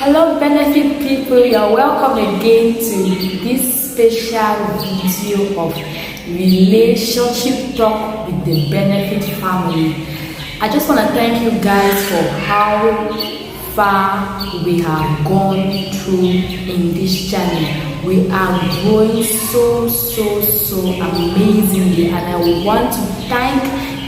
Hello benefit people, you're welcome again to this special video of relationship talk with the benefit family. I just want to thank you guys for how far we have gone through in this channel. We are growing so amazingly, and I want to thank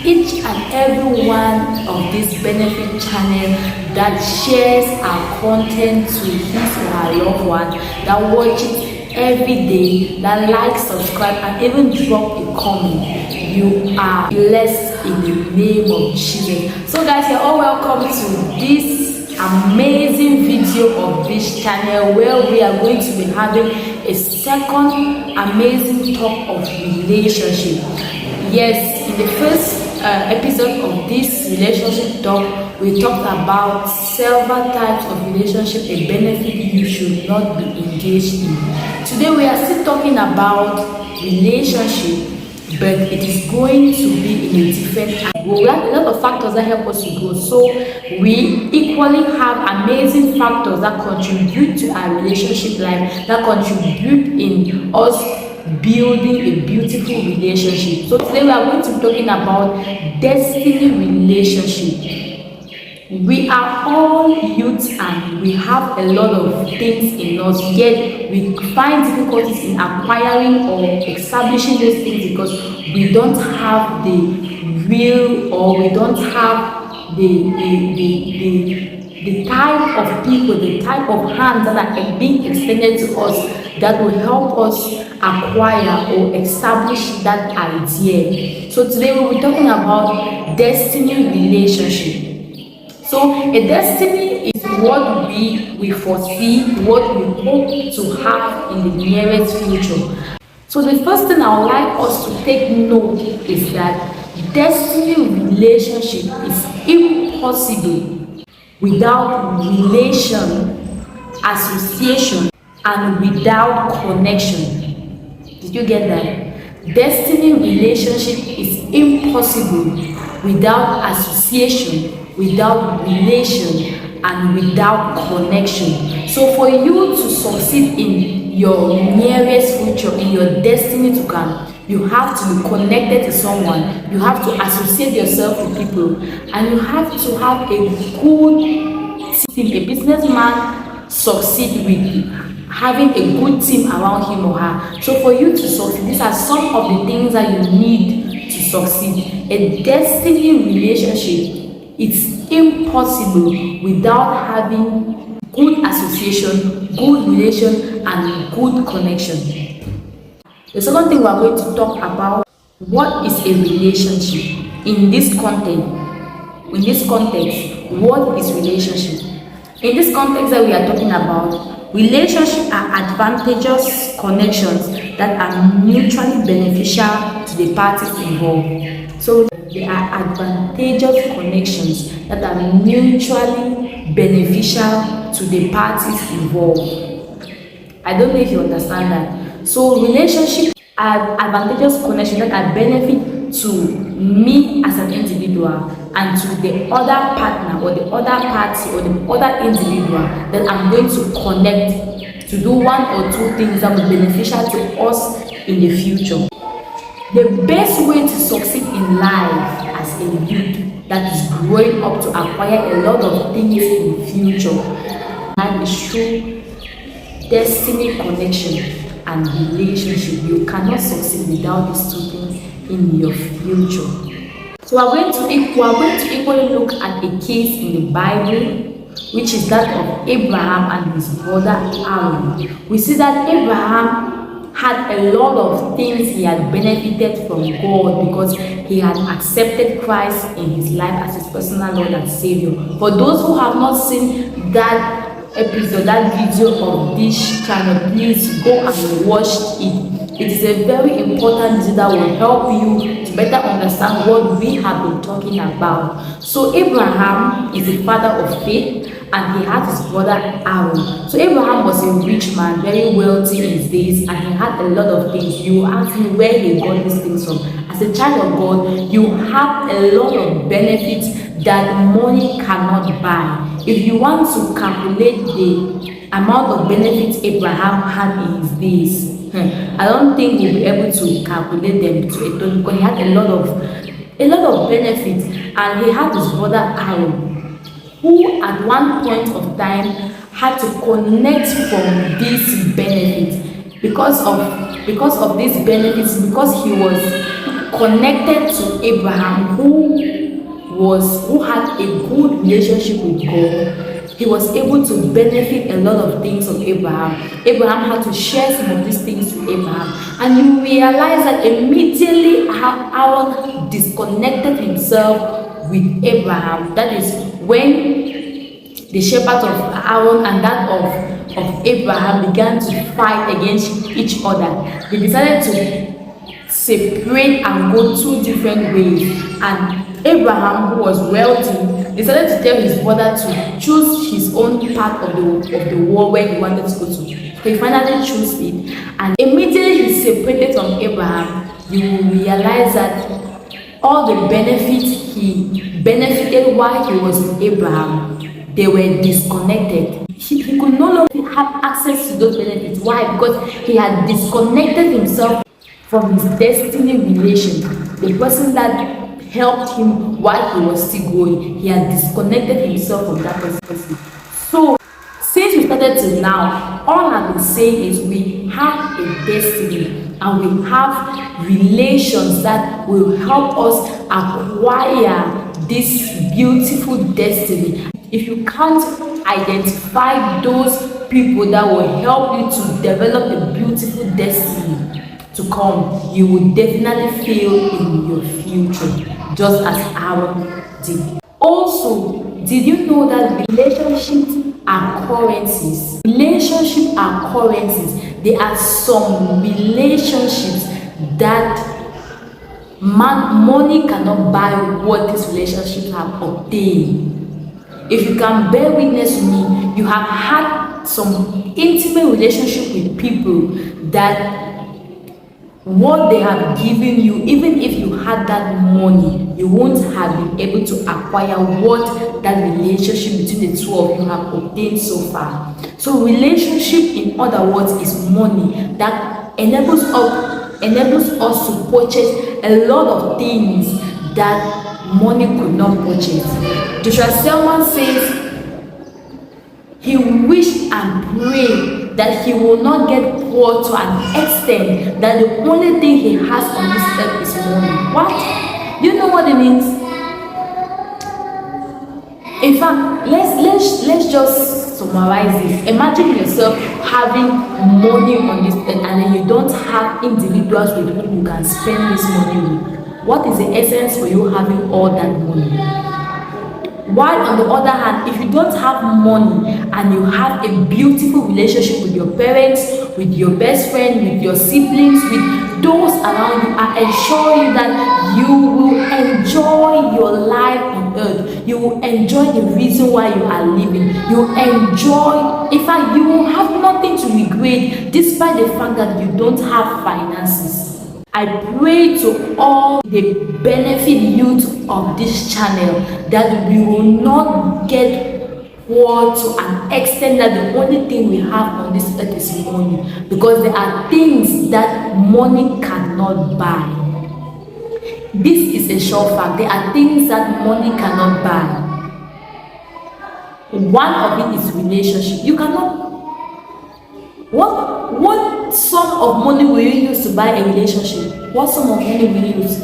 each and every one of this benefit channel that shares our content to his or her loved one, that watches every day, that likes, subscribe, and even drop a comment. You are blessed in the name of Jesus. So guys, you're all welcome to this amazing video of this channel where we are going to be having a second amazing talk of relationship. Yes, in the first episode of this relationship talk, we talked about several types of relationship, a benefit you should not be engaged in. Today we are still talking about relationship, but it is going to be in a different angle. We have a lot of factors that help us to grow, so we equally have amazing factors that contribute to our relationship life, that contribute in us building a beautiful relationship. So today we are going to be talking about destiny relationship. We are all youth and we have a lot of things in us, yet we find difficulties in acquiring or establishing those things because we don't have the will, or we don't have the type of people, the type of hands that are being extended to us that will help us acquire or establish that idea. So today we'll be talking about destiny relationship. So a destiny is what we foresee, what we hope to have in the nearest future. So the first thing I would like us to take note is that destiny relationship is impossible without relation, association, and without connection. Did you get that? Destiny relationship is impossible without association, without relation, and without connection. So for you to succeed in your nearest future, in your destiny to come, you have to be connected to someone, you have to associate yourself with people, and you have to have a good team. A businessman succeed with having a good team around him or her. So for you to succeed, these are some of the things that you need to succeed. A destiny relationship, it's impossible without having good association, good relation, and good connection. The second thing we are going to talk about, what is a relationship in this context? In this context, what is relationship? In this context that we are talking about, relationships are advantageous connections that are mutually beneficial to the parties involved. So they are advantageous connections that are mutually beneficial to the parties involved. I don't know if you understand that. So relationships are advantageous connections that are benefit to me as an individual and to the other partner or the other party or the other individual that I'm going to connect to do one or two things that will be beneficial to us in the future. The best way to succeed in life as a youth that is growing up to acquire a lot of things in the future, that is through destiny connection and relationship. You cannot succeed without these two things in your future. So we are going to equally look at a case in the Bible, which is that of Abraham and his brother Aaron. We see that Abraham had a lot of things he had benefited from God because he had accepted Christ in his life as his personal Lord and Savior. For those who have not seen that episode, that video of this channel, please go and watch it. It is a very important video that will help you to better understand what we have been talking about. So Abraham is the father of faith, and he had his brother Aaron. So Abraham was a rich man, very wealthy in his days, and he had a lot of things. You ask me where he got these things from. As a child of God, you have a lot of benefits that money cannot buy. If you want to calculate the amount of benefits Abraham had in his days, I don't think we'll be able to calculate them to a total, because he had a lot of benefits, and he had his brother Aaron, who at one point of time had to connect from these benefits because of these benefits, because he was connected to Abraham, who had a good relationship with God. He was able to benefit a lot of things from Abraham. Abraham had to share some of these things to Abraham. And you realize that immediately Aaron disconnected himself with Abraham. That is when the shepherd of Aaron and that of Abraham began to fight against each other. They decided to separate and go two different ways. And Abraham, who was wealthy, decided to tell his brother to choose his own part of the war where he wanted to go to. So he finally chose it, and immediately he separated from Abraham. You will realize that all the benefits he benefited while he was with Abraham, they were disconnected. He could no longer have access to those benefits. Why? Because he had disconnected himself from his destiny relation, the person that helped him while he was still going. He had disconnected himself from that person. So since we started till now, all I've been saying is we have a destiny, and we have relations that will help us acquire this beautiful destiny. If you can't identify those people that will help you to develop a beautiful destiny to come, you will definitely fail in your future, just as Aaron did. Also, did you know that relationships are currencies? Relationships are currencies. There are some relationships that money cannot buy what these relationships have obtained. If you can bear witness with me, you have had some intimate relationship with people that what they have given you, even if you had that money, you won't have been able to acquire what that relationship between the two of you have obtained so far. So relationship, in other words, is money that enables us to purchase a lot of things that money could not purchase. Joshua Selman says he wished and prayed that he will not get poor to an extent that the only thing he has on this earth is money. What? Do you know what it means? In fact, let's just summarize this. Imagine yourself having money on this earth, and then you don't have individuals with whom you can spend this money with. What is the essence for you having all that money? While on the other hand, if you don't have money and you have a beautiful relationship with your parents, with your best friend, with your siblings, with those around you, I assure you that you will enjoy your life on earth. You will enjoy the reason why you are living. You will enjoy, in fact, you will have nothing to regret despite the fact that you don't have finances. I pray to all the benefit youth of this channel that we will not get poor to an extent that the only thing we have on this earth is money, because there are things that money cannot buy. This is a sure fact. There are things that money cannot buy. One of it is relationship. You cannot. What sum of money will you use to buy a relationship? What sum of money will you use?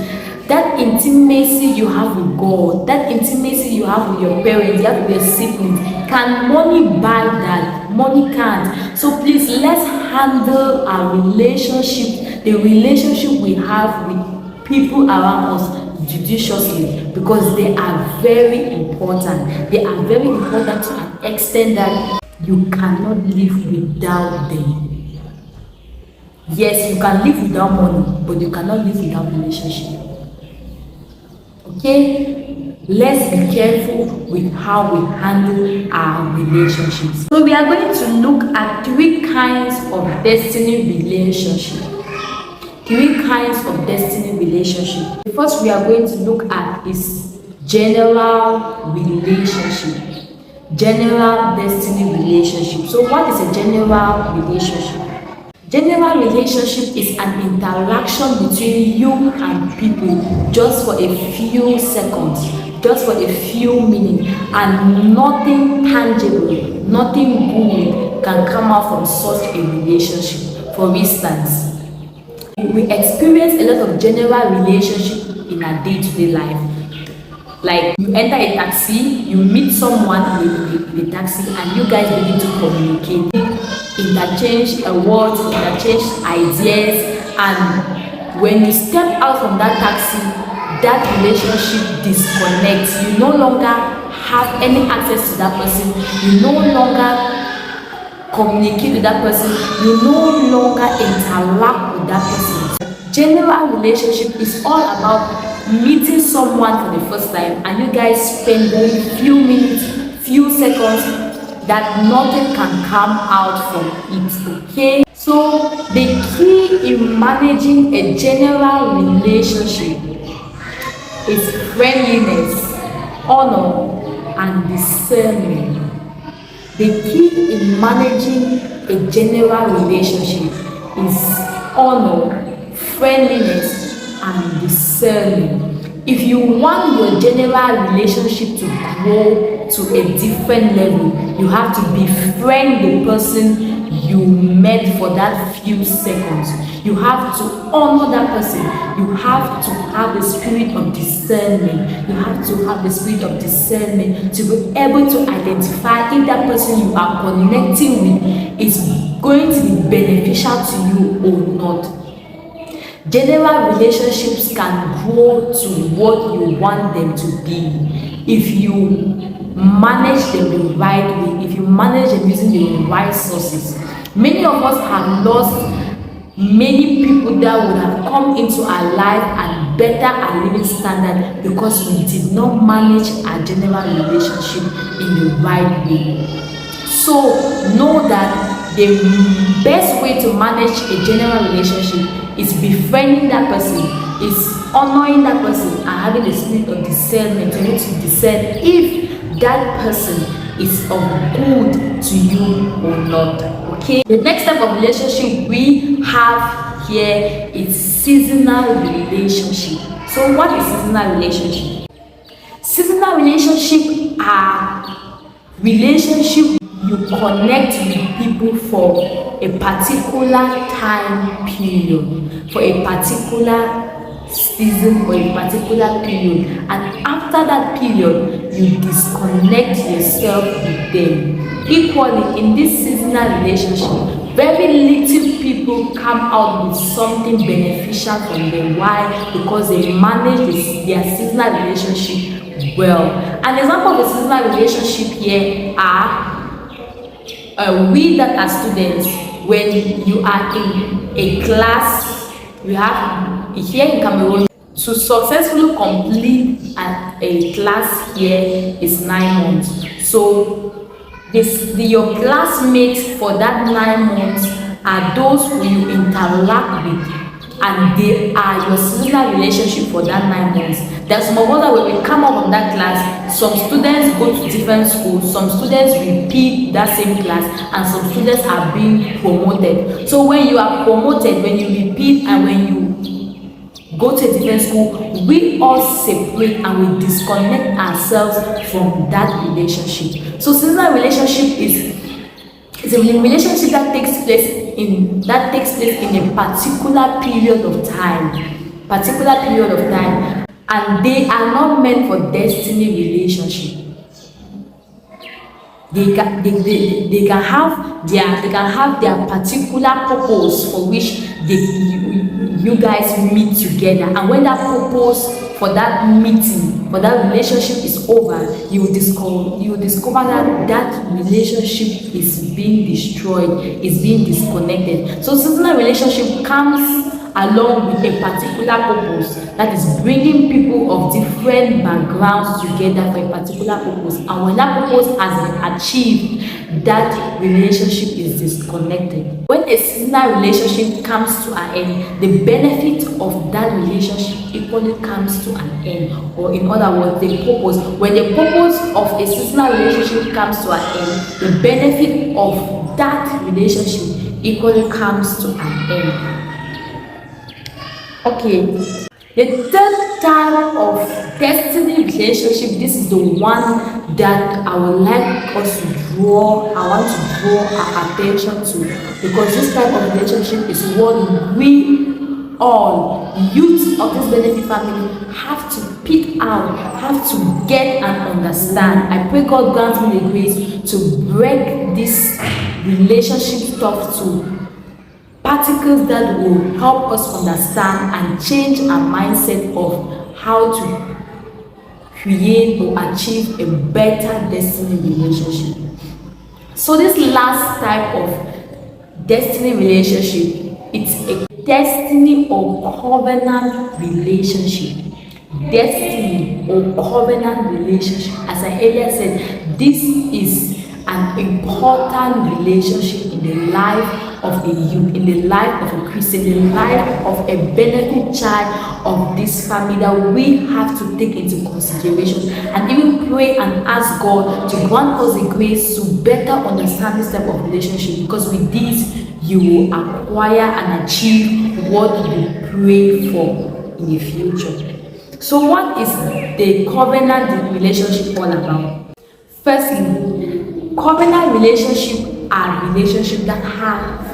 That intimacy you have with God, that intimacy you have with your parents, you have with your siblings, can money buy that? Money can't. So please, let's handle our relationship, the relationship we have with people around us, judiciously, because they are very important. They are very important to an extent that you cannot live without them. Yes, you can live without money, but you cannot live without relationship. Okay? Let's be careful with how we handle our relationships. So we are going to look at 3 kinds of destiny relationship. 3 kinds of destiny relationship. The first we are going to look at is general relationship. general destiny relationship. So what is a general relationship? General relationship is an interaction between you and people just for a few seconds, just for a few minutes, and nothing tangible, nothing good can come out from such a relationship. For instance, we experience a lot of general relationship in our day-to-day life. Like you enter a taxi, you meet someone in the taxi, and you guys begin to communicate, interchange words, interchange ideas, and when you step out from that taxi, that relationship disconnects. You no longer have any access to that person. You no longer communicate with that person. You no longer interact with that person. General relationship is all about meeting someone for the first time, and you guys spend very few minutes, few seconds, that nothing can come out from it. Okay, so the key in managing a general relationship is friendliness, honor, and discernment. The key in managing a general relationship is honor, friendliness, and discerning. If you want your general relationship to grow to a different level, you have to befriend the person you met for that few seconds. You have to honor that person. You have to have the spirit of discernment. You have to have the spirit of discernment to be able to identify if that person you are connecting with is going to be beneficial to you or not. General relationships can grow to what you want them to be if you manage them the right way, if you manage them using the right sources. Many of us have lost many people that would have come into our life and better our living standard because we did not manage our general relationship in the right way. So know that the best way to manage a general relationship is befriending that person, is honoring that person, and having the spirit of discernment to be able to discern if that person is of good to you or not. Okay, the next type of relationship we have here is seasonal relationship. So what is seasonal relationship? Seasonal relationship are relationship you connect with people for a particular time period, for a particular season or a particular period, and after that period you disconnect yourself with them. Equally, in this seasonal relationship, very little people come out with something beneficial from them. Why? Because they manage their seasonal relationship well. An example of a seasonal relationship here are we that are students. When you are in a class, we have here in Cameroon, to successfully complete a class here is 9 months. So your classmates for that 9 months are those who you interact with, and they are your seasonal relationship for that 9 months. There's some of us that when we come out of that class, some students go to different schools, some students repeat that same class, and some students are being promoted. So when you are promoted, when you repeat, and when you go to a different school, we all separate and we disconnect ourselves from that relationship. So seasonal relationship is a relationship that takes place in a particular period of time, and they are not meant for destiny relationship. They can have their particular purpose for which you guys meet together, and when that purpose for that meeting, for that relationship is over, you will discover that relationship is being destroyed, is being disconnected. So seasonal relationship comes along with a particular purpose, that is bringing people of different backgrounds together for a particular purpose, and when that purpose has been achieved, that relationship is disconnected. When a seasonal relationship comes to an end, the benefit of that relationship equally comes to an end. Or in other words, the purpose, when the purpose of a seasonal relationship comes to an end, the benefit of that relationship equally comes to an end. Okay, the third type of destiny relationship, this is the one that I would like us to draw, I want to draw our attention to, because this type of relationship is what we all youth of this benefit family have to pick out, have to get and understand. I pray God grant me the grace to break this relationship stuff to particles that will help us understand and change our mindset of how to create or achieve a better destiny relationship. So this last type of destiny relationship, it's a destiny or covenant relationship. Destiny or covenant relationship, as I earlier said, this is an important relationship in the life of a youth, in the life of a Christian, in the life of a benefit child of this family, that we have to take into consideration and even pray and ask God to grant us the grace to better understand this type of relationship, because with this you will acquire and achieve what you pray for in the future. So what is the covenant relationship all about? Firstly, covenant relationships are relationships that have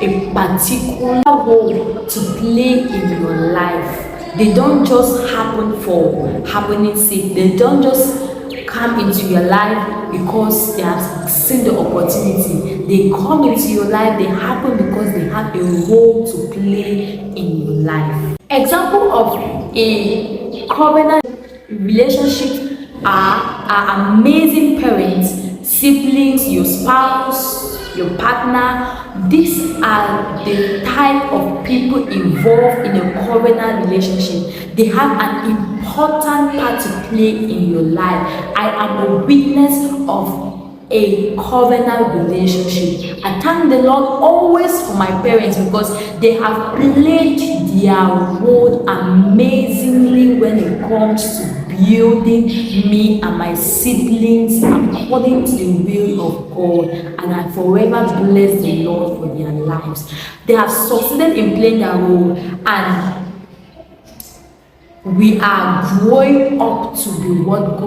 a particular role to play in your life. They don't just happen for happening's sake. They don't just come into your life because they have seen the opportunity. They come into your life, they happen because they have a role to play in your life. Example of a covenant relationship are amazing parents, siblings, your spouse, your partner. These are the type of people involved in a covenant relationship. They have an important part to play in your life. I am a witness of a covenant relationship. I thank the Lord always for my parents, because they have played their role amazingly when it comes to building me and my siblings according to the will of God, and I forever bless the Lord for their lives. They have succeeded in playing their role, and we are growing up to be what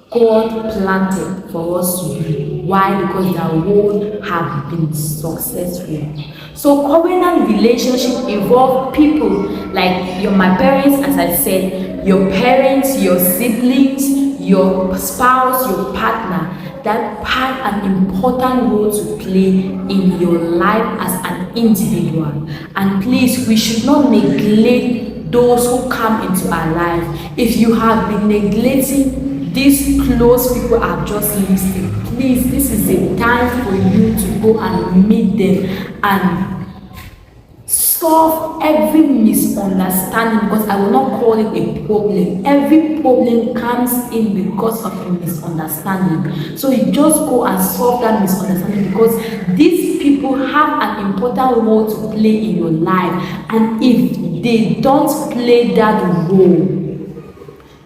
God planted for us to be. Why? Because their role have been successful. So covenant relationship involve people like my parents, as I said, your parents, your siblings, your spouse, your partner, that have an important role to play in your life as an individual. And please, we should not neglect those who come into our life. If you have been neglecting these close people I've just listed, please, this is a time for you to go and meet them and solve every misunderstanding, because I will not call it a problem. Every problem comes in because of a misunderstanding. So you just go and solve that misunderstanding, because these people have an important role to play in your life, and if they don't play that role,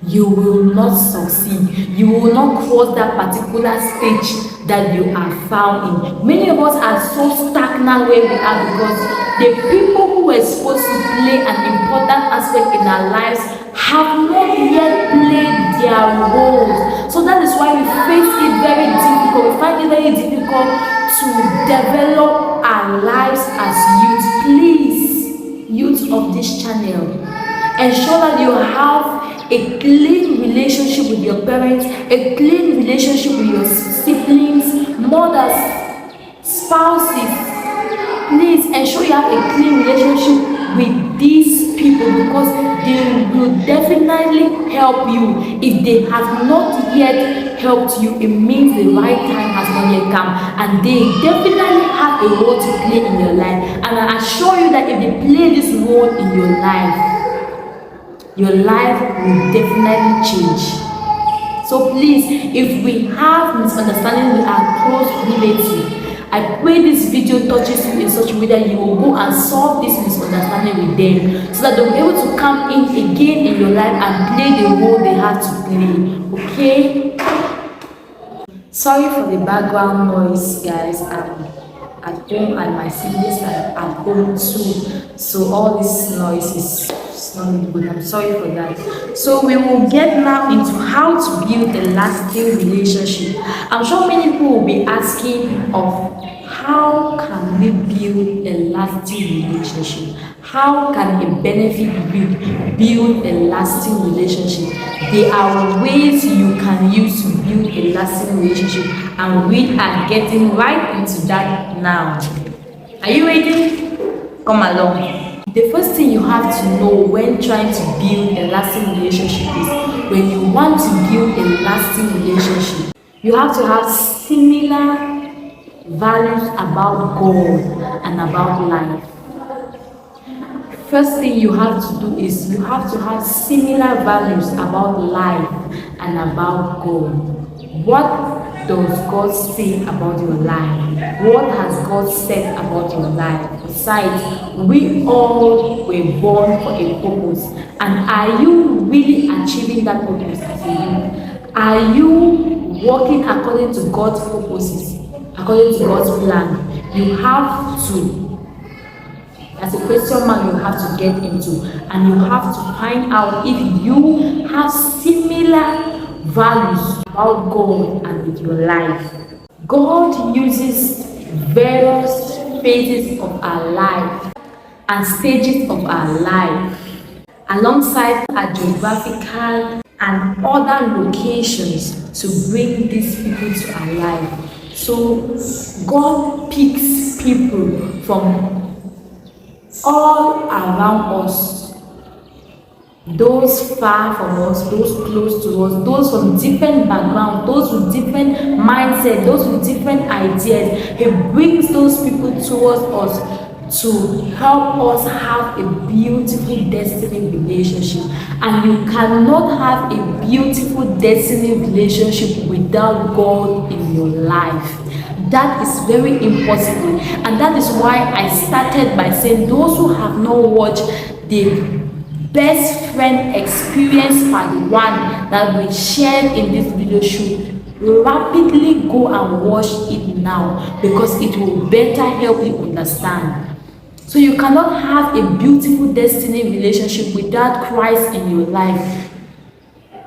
you will not succeed. You will not cross that particular stage that you are found in. Many of us are so stagnant where we are because the people who were supposed to play an important aspect in our lives have not yet played their roles. So that is why we face it very difficult. We find it very difficult to develop our lives as youth. Please, youth of this channel, ensure that you have a clean relationship with your parents, a clean relationship with your siblings, mothers, spouses. Please ensure you have a clean relationship with these people, because they will definitely help you. If they have not yet helped you, it means the right time has not yet come, and they definitely have a role to play in your life. And I assure you that if they play this role in your life will definitely change. So please, if we have misunderstanding with our close relative, I pray this video touches you in such a way that you will go and solve this misunderstanding with them, so that they'll be able to come in again in your life and play the role they have to play. Okay? Sorry for the background noise, guys. I'm at home and my siblings are at home too, so all this noise is not really good. I'm sorry for that. So we will get now into how to build a lasting relationship. I'm sure many people will be asking of how can we build a lasting relationship? How can a benefit build a lasting relationship? There are ways you can use to build a lasting relationship, and we are getting right into that now. Are you ready? Come along. The first thing you have to know when trying to build a lasting relationship is, when you want to build a lasting relationship, you have to have similar values about God and about life. First thing you have to do is you have to have similar values about life and about God. What does God say about your life? What has God said about your life? Besides, we all were born for a purpose. And are you really achieving that purpose as a youth? Are you working according to God's purposes, according to God's plan? You have to. That's a question mark you have to get into, and you have to find out if you have similar values about God and with your life. God uses various phases of our life and stages of our life alongside our geographical and other locations to bring these people to our life. So God picks people from all around us, those far from us, those close to us, those from different backgrounds, those with different mindset, those with different ideas. He brings those people towards us to help us have a beautiful destiny relationship. And you cannot have a beautiful destiny relationship without God in your life. That is very impossible, and that is why I started by saying those who have not watched the best friend experience part 1 that we shared in this video should rapidly go and watch it now, because it will better help you understand. So you cannot have a beautiful destiny relationship without Christ in your life.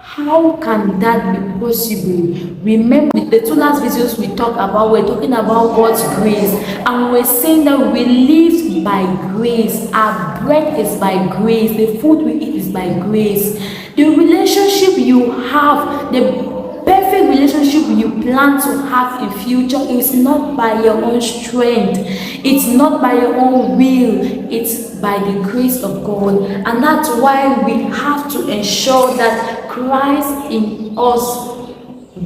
How can that be possible? Remember the 2 last videos we talked about, we're talking about God's grace, and we're saying that we live by grace. Our bread is by grace. The food we eat is by grace. The relationship you have, the perfect relationship you plan to have in future, is not by your own strength. It's not by your own will. It's by the grace of God. And that's why we have to ensure that Christ in us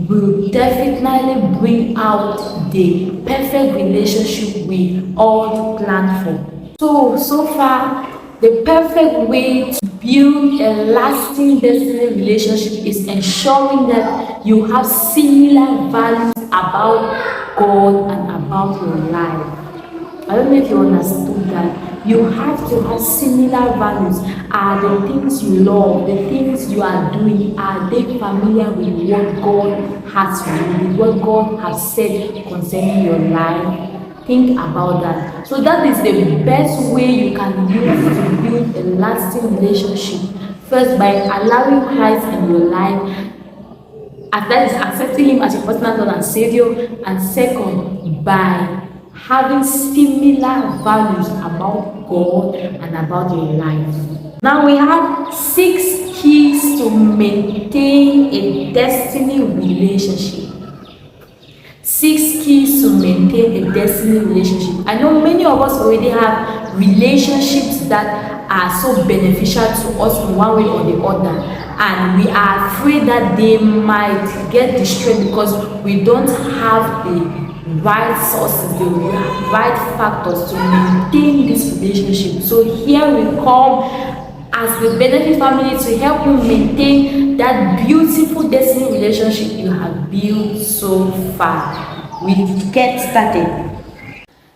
will definitely bring out the perfect relationship we all plan for. So far, the perfect way to build a lasting destiny relationship is ensuring that you have similar values about God and about your life. I don't know if you understood that. You have to have similar values. Are the things you love, the things you are doing, are they familiar with what God has for you, with what God has said concerning your life? Think about that. So that is the best way you can use to build a lasting relationship. First, by allowing Christ in your life, and that is accepting Him as your personal Lord and Savior. And second, by having similar values about God and about your life. Now we have 6 keys to maintain a destiny relationship. 6 keys to maintain a destiny relationship. I know many of us already have relationships that are so beneficial to us in one way or the other. and we are afraid that they might get destroyed because we don't have the right sources, the right factors to maintain this relationship. So here we come as the Benefit family to help you maintain that beautiful destiny relationship you have built so far. We get started.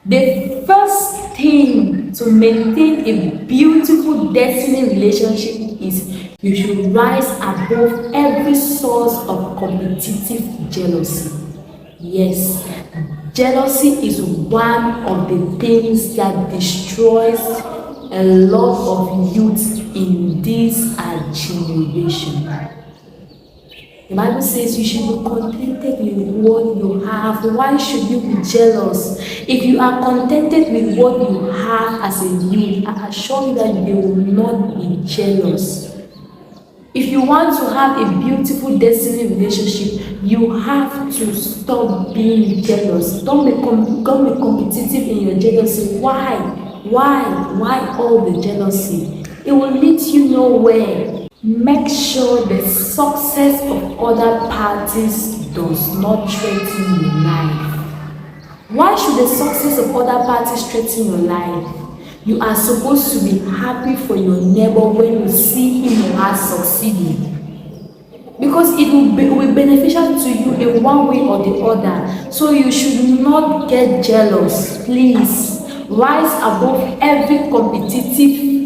The first thing to maintain a beautiful destiny relationship is you should rise above every source of competitive jealousy. Yes, jealousy is one of the things that destroys a lot of youth in this generation. The Bible says you should be contented with what you have. Why should you be jealous? If you are contented with what you have as a youth, I assure you that you will not be jealous. If you want to have a beautiful destiny relationship, you have to stop being jealous. Don't be competitive in your jealousy. Why? Why all the jealousy? It will lead you nowhere. Make sure the success of other parties does not threaten your life. Why should the success of other parties threaten your life? You are supposed to be happy for your neighbor when you see him or her succeeding, because it will be beneficial to you in one way or the other. So you should not get jealous. Please rise above every competitive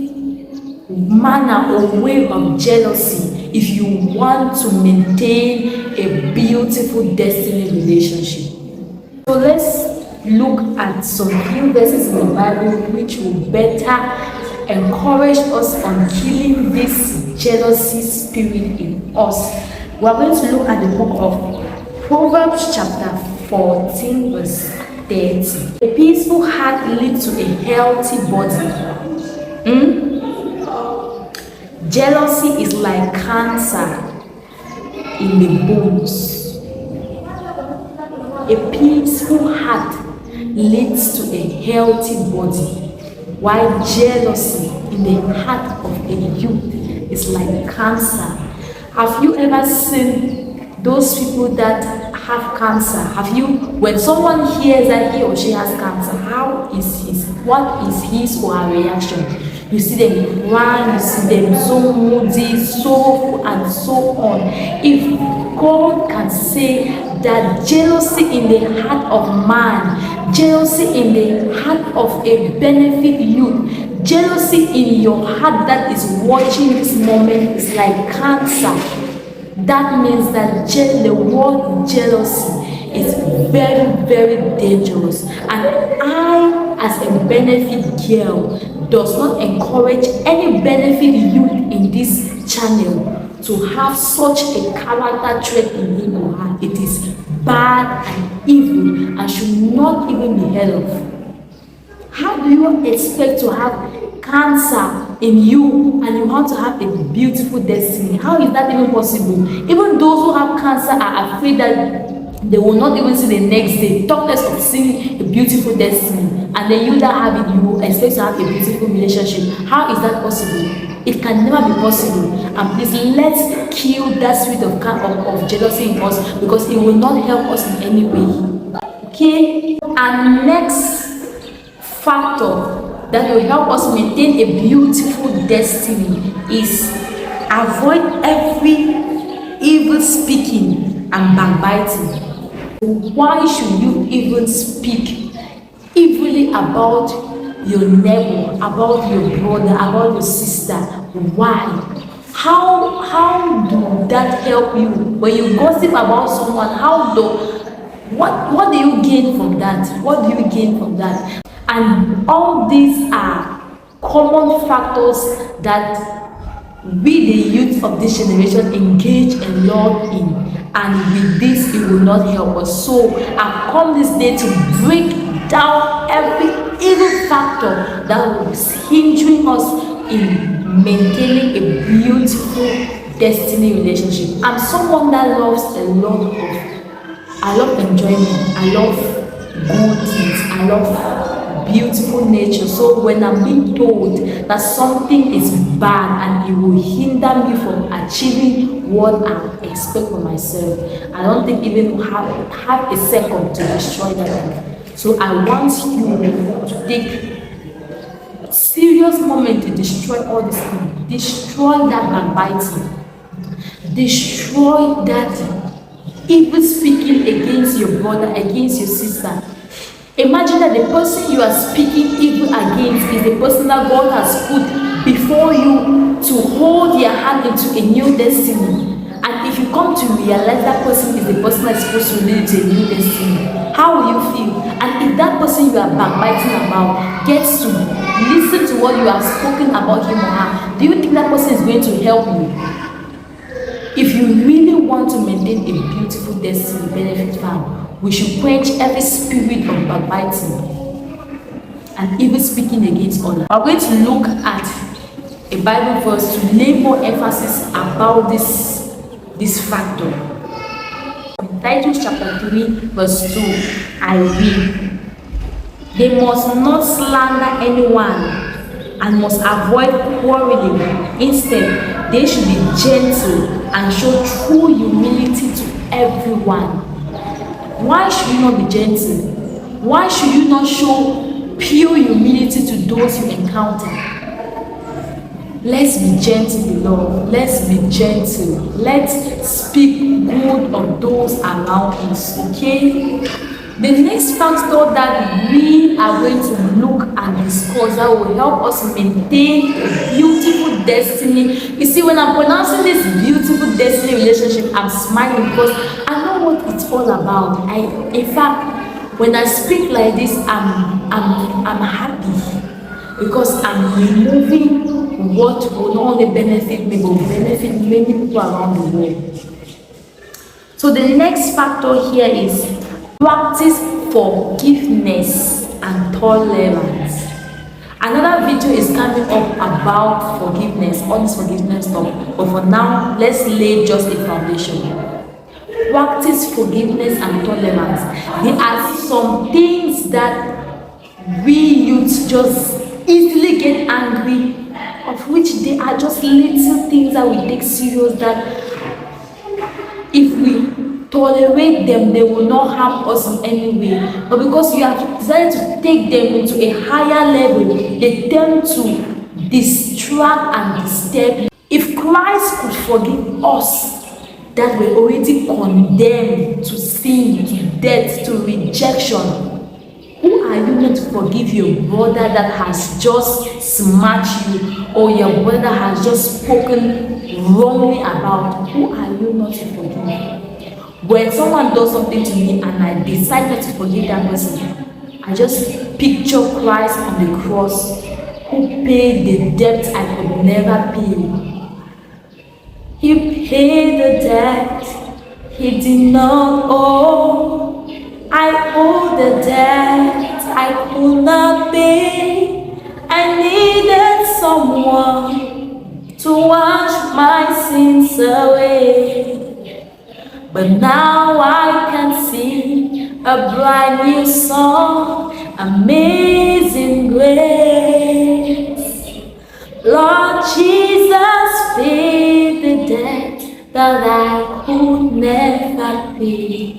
manner or way of jealousy if you want to maintain a beautiful destiny relationship. So let's look at some few verses in the Bible which will better encourage us on killing this jealousy spirit in us. We are going to look at the book of Proverbs chapter 14 verse 30. A peaceful heart leads to a healthy body. Jealousy is like cancer in the bones. A peaceful heart leads to a healthy body, while jealousy in the heart of a youth is like cancer. Have you ever seen those people that have cancer? When someone hears that he or she has cancer, what is his or her reaction? You see them crying, you see them so moody, so and so on. If God can say that jealousy in the heart of man, jealousy in the heart of a benefit youth, jealousy in your heart that is watching this moment is like cancer, that means that the word jealousy is very, very dangerous. And I, as a benefit girl, does not encourage any benefit youth in this channel to have such a character trait in him or her. It is bad and evil and should not even be heard of. How do you expect to have cancer in you and you want to have a beautiful destiny? How is that even possible? Even those who have cancer are afraid that they will not even see the next day, talk less of seeing a beautiful destiny. And then you that have it, you expect to have a beautiful relationship. How is that possible? It can never be possible. And please, let's kill that spirit of jealousy in us, because it will not help us in any way. Okay? And next factor that will help us maintain a beautiful destiny is avoid every evil speaking and backbiting. Why should you even speak evilly about your neighbor, about your brother, about your sister? Why? How do that help you? When you gossip about someone, what do you gain from that? What do you gain from that? And all these are common factors that we, the youth of this generation, engage a lot in. And with this, it will not help us. So I've come this day to break down every evil factor that was hindering us in maintaining a beautiful destiny relationship. I'm someone that loves I love enjoyment, I love good things, I love beautiful nature. So when I'm being told that something is bad and it will hinder me from achieving what I expect for myself, I don't think even have a second to destroy that thing. So I want you to take serious moment to destroy all these things. Destroy that backbiting. Destroy that evil speaking against your brother, against your sister. Imagine that the person you are speaking evil against is the person that God has put before you to hold your hand into a new destiny. And if you come to realize that person is the person that's supposed to lead to a new destiny, how will you feel? And if that person you are backbiting about gets to listen to what you have spoken about him or her, do you think that person is going to help you? If you really want to maintain a beautiful destiny, benefit farm, we should quench every spirit of backbiting and even speaking against others. We're going to look at a Bible verse to lay more emphasis about this factor. In Titus chapter 3, verse 2, I read, "They must not slander anyone and must avoid quarreling. Instead, they should be gentle and show true humility to everyone." Why should you not be gentle? Why should you not show pure humility to those you encounter? Let's be gentle, beloved. Let's be gentle. Let's speak good of those around us, okay? The next factor that we are going to look and discuss that will help us maintain a beautiful destiny. You see, when I'm pronouncing this beautiful destiny relationship, I'm smiling because I know what it's all about. In fact, when I speak like this, I'm happy because I'm removing what will not only benefit me but will benefit many people around the world. So the next factor here is practice forgiveness and tolerance. Another video is coming up about forgiveness, all this forgiveness stuff. But for now, let's lay just a foundation. Practice forgiveness and tolerance. There are some things that we youths just easily get angry, of which they are just little things that we take serious, that if we tolerate them, they will not harm us in any way. But because you have decided to take them into a higher level, they tend to distract and disturb you. If Christ could forgive us that were already condemned to sin, to death, to rejection, who are you not to forgive your brother that has just smashed you, or your brother has just spoken wrongly about? Who are you not to forgive? When someone does something to me and I decide not to forgive that person, I just picture Christ on the cross who paid the debt I could never pay. He paid the debt he did not owe. I owe the debt I could not pay. I needed someone to wash my sins away. But now I can sing a brand new song, Amazing Grace. Lord Jesus paid the debt that I could never pay.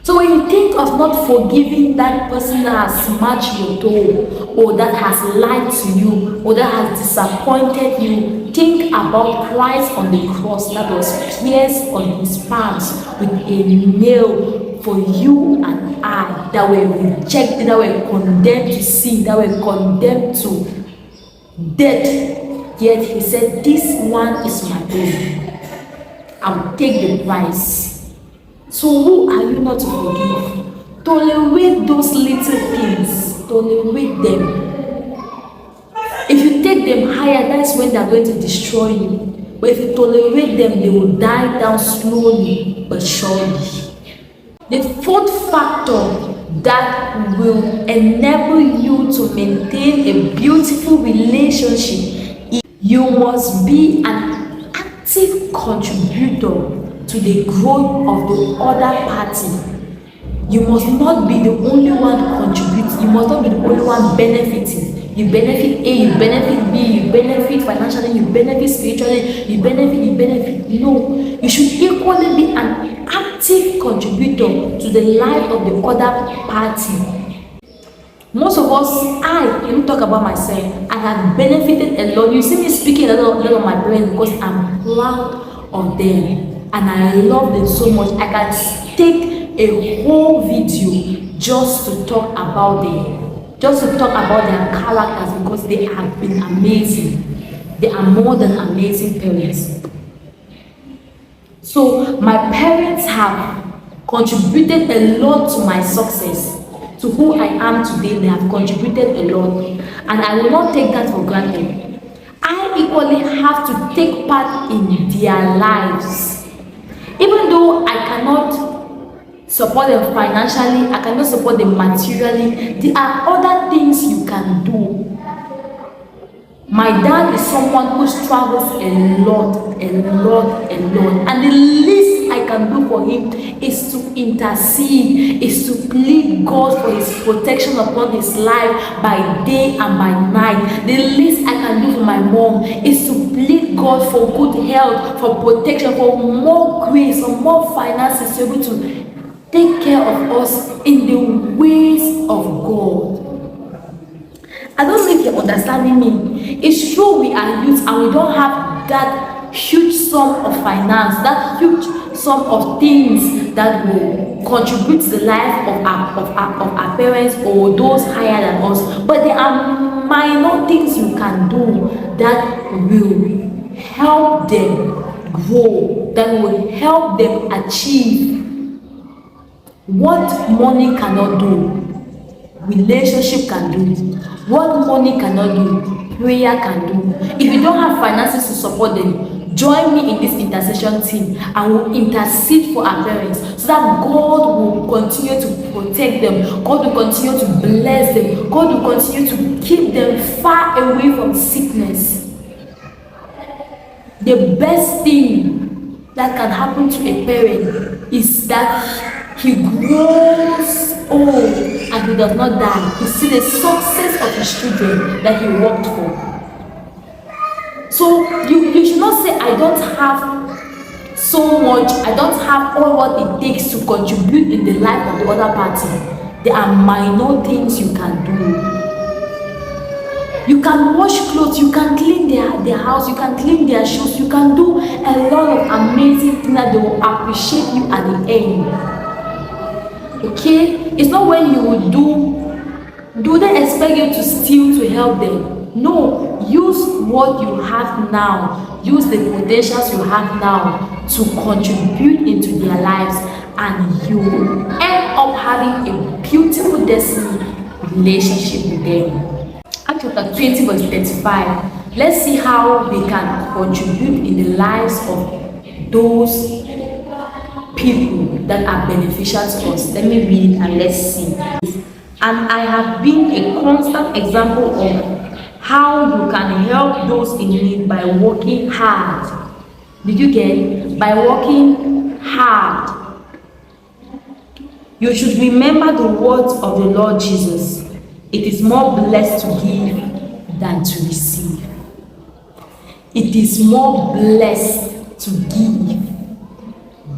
So when you think of not forgiving that person that has smashed your toe, or that has lied to you, or that has disappointed you, think about Christ on the cross that was pierced on his palms with a nail for you and I, that were rejected, that were condemned to sin, that were condemned to death. Yet he said, "This one is my own. I will take the price." So who are you not to forgive? Tolerate those little things. Tolerate them. If you take them higher, that's when they're going to destroy you. But if you tolerate them, they will die down slowly but surely. The fourth factor that will enable you to maintain a beautiful relationship is you must be an active contributor to the growth of the other party. You must not be the only one contributing. You must not be the only one benefiting. You benefit A, you benefit B, you benefit financially, you benefit spiritually, you benefit. No, you should equally be an active contributor to the life of the other party. Most of us, let me talk about myself. I have benefited a lot. You see me speaking a lot of my parents because I'm proud of them and I love them so much. I can take a whole video just to talk about them, just to talk about their characters, because they have been amazing. They are more than amazing parents. So my parents have contributed a lot to my success, to who I am today. They have contributed a lot, and I will not take that for granted. I equally have to take part in their lives. Even though I cannot support them financially, I cannot support them materially, there are other things you can do. My dad is someone who travels a lot, and the least I can do for him is to intercede, is to plead God for his protection upon his life by day and by night. The least I can do for my mom is to plead God for good health, for protection, for more grace, for more finances to be able to take care of us in the ways of God. I don't know if you're understanding me. It's true we are youth and we don't have that huge sum of finance, that huge sum of things that will contribute to the life of our parents or those higher than us. But there are minor things you can do that will help them grow, that will help them achieve what money cannot do. Relationship can do. What money cannot do, prayer can do. If you don't have finances to support them, join me in this intercession team and we'll intercede for our parents so that God will continue to protect them, God will continue to bless them, God will continue to keep them far away from sickness. The best thing that can happen to a parent is that he grows old and he does not die. He sees the success of his children that he worked for. So you should not say, I don't have so much, I don't have all what it takes to contribute in the life of the other party. There are minor things you can do. You can wash clothes, you can clean their house, you can clean their shoes, you can do a lot of amazing things that they will appreciate you at the end. Okay, it's not when you will do they expect you to steal to help them? No, use what you have now, use the potentials you have now to contribute into their lives, and you will end up having a beautiful destiny relationship with them. Acts chapter 20 verse 35. Let's see how we can contribute in the lives of those people that are beneficial to us. Let me read and let's see. And I have been a constant example of how you can help those in need by working hard. Did you get it? By working hard. You should remember the words of the Lord Jesus. It is more blessed to give than to receive. It is more blessed to give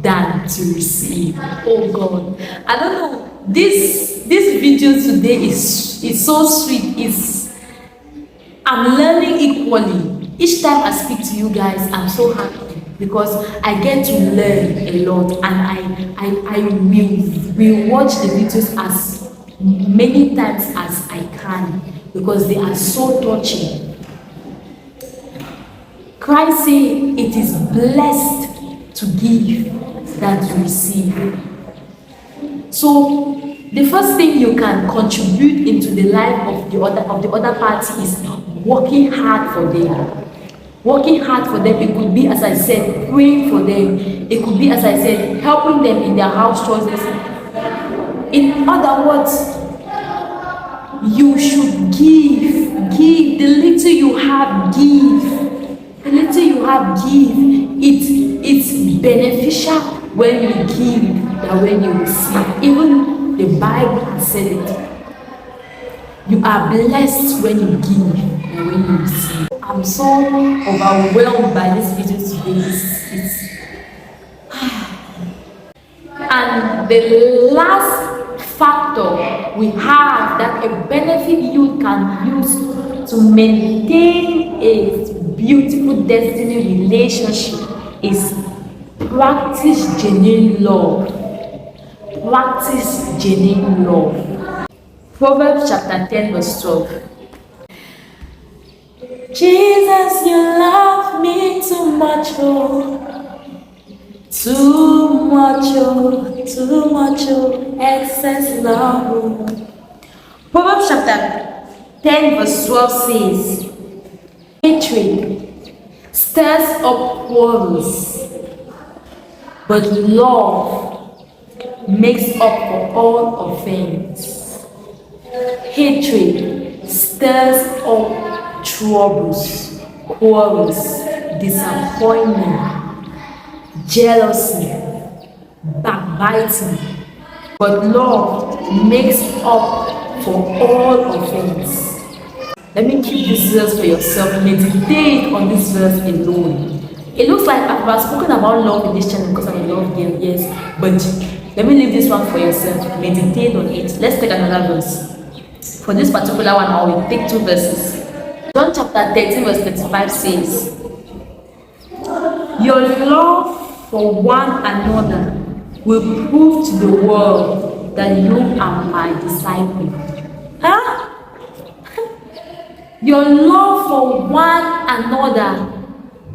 than to receive. Oh God, I don't know. This video today is so sweet. I'm learning equally. Each time I speak to you guys, I'm so happy because I get to learn a lot, and I will watch the videos as many times as I can because they are so touching. Christ said it is blessed to give than to receive. So the first thing you can contribute into the life of the other party is working hard for them. Working hard for them. It could be, as I said, praying for them. It could be, as I said, helping them in their house choices. In other words, you should give. The little you have, give. The little you have, give. It's beneficial when you give than when you receive. Even The Bible has said it. You are blessed when you give and when you receive. I'm so overwhelmed by this video today. And the last factor we have that a benefit you can use to maintain a beautiful destiny relationship is practice genuine love. Practice genuine love. Proverbs chapter 10 verse 12. Jesus, you love me too much, oh. Too much, oh, excess love. Oh. Proverbs chapter 10 verse 12 says, hatred stirs up quarrels, but love makes up for all offense. Hatred stirs up troubles, quarrels, disappointment, jealousy, backbiting, but love makes up for all offense. Let me keep this verse for yourself. Meditate on this verse alone. It looks like I've spoken about love in this channel because I'm a love girl, yes, but let me leave this one for yourself. Meditate on it. Let's take another verse. For this particular one, I will take two verses. John chapter 13 verse 35 says, your love for one another will prove to the world that you are my disciple. Huh? Your love for one another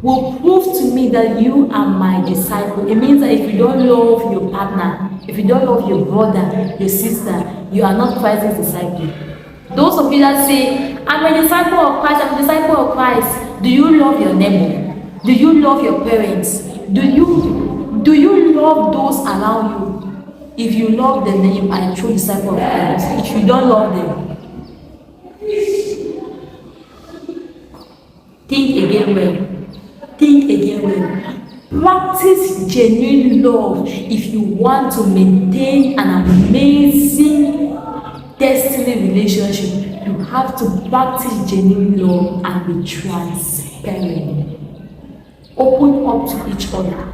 will prove to me that you are my disciple. It means that if you don't love your partner, if you don't love your brother, your sister, you are not Christ's disciple. Those of you that say, I'm a disciple of Christ, I'm a disciple of Christ, do you love your neighbor? Do you love your parents? Do you love those around you? If you love them, then you are a true disciple of Christ. If you don't love them, think again well. Think again well. Practice genuine love if you want to maintain an amazing destiny relationship. You have to practice genuine love and be transparent. Open up to each other.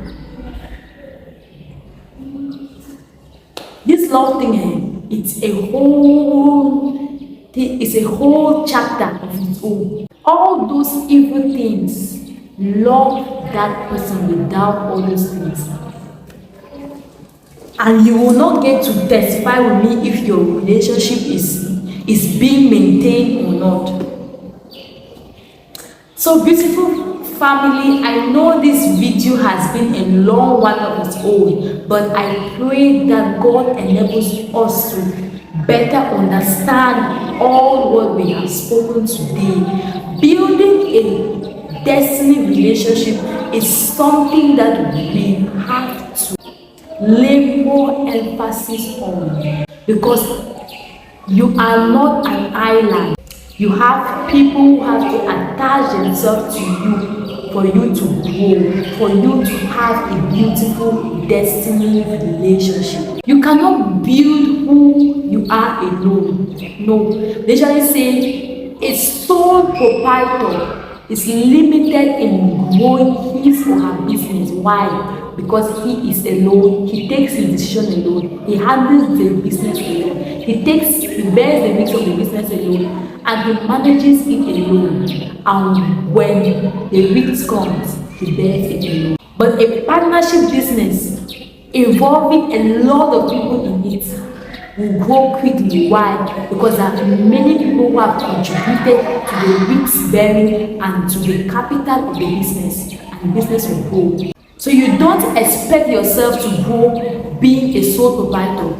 This love thing, it's a whole chapter of its own. All those evil things, love that person without all those things. And you will not get to testify with me if your relationship is being maintained or not. So beautiful family, I know this video has been a long one of its own, but I pray that God enables us to better understand all what we have spoken today. Building a destiny relationship is something that we have to lay more emphasis on, because you are not an island. You have people who have to attach themselves to you for you to grow, for you to have a beautiful destiny relationship. You cannot build who you are alone. No, they usually say a sole proprietor is limited in growing his or her business. Why? Because he is alone. He takes his decision alone. He handles the business alone. He bears the risk of the business alone, and he manages it alone. And when the risk comes, he bears it alone. But a partnership business involving a lot of people in it will grow quickly. Why? Because there are many people who have contributed to the risk bearing and to the capital of the business, and the business will grow. So you don't expect yourself to grow being a sole proprietor,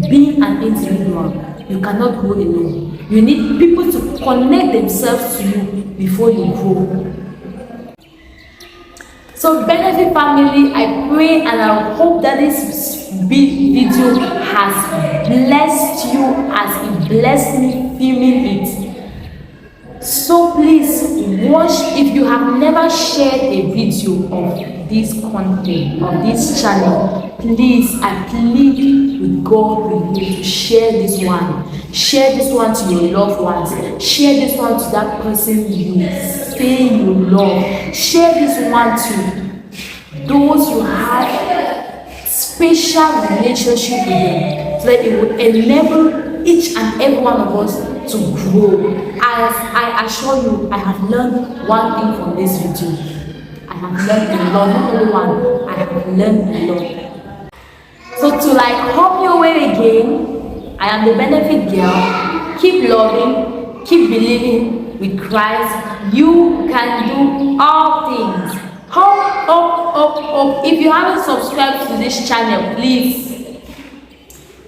being an individual. You cannot grow alone. You need people to connect themselves to you before you grow. So Benefit family, I pray and I hope that this video has blessed you as it blessed me filming it. So please watch. If you have never shared a video of this content of this channel, please, I plead with God with you to share this one. Share this one to your loved ones. Share this one to that person you say you love. Share this one to those you have special relationship with them, so that it will enable each and every one of us to grow. I assure you, I have learned one thing from this video. I have learned a lot, not only one, I have learned a lot. So to come your way again, I am the benefit girl. Keep loving, keep believing with Christ. You can do all things. Up, up, up, up. If you haven't subscribed to this channel, please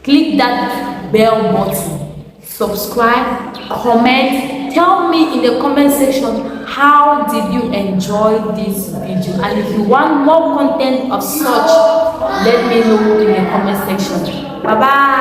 click that bell button. Subscribe, comment, tell me in the comment section how did you enjoy this video, and if you want more content of such, let me know in the comment section. Bye bye.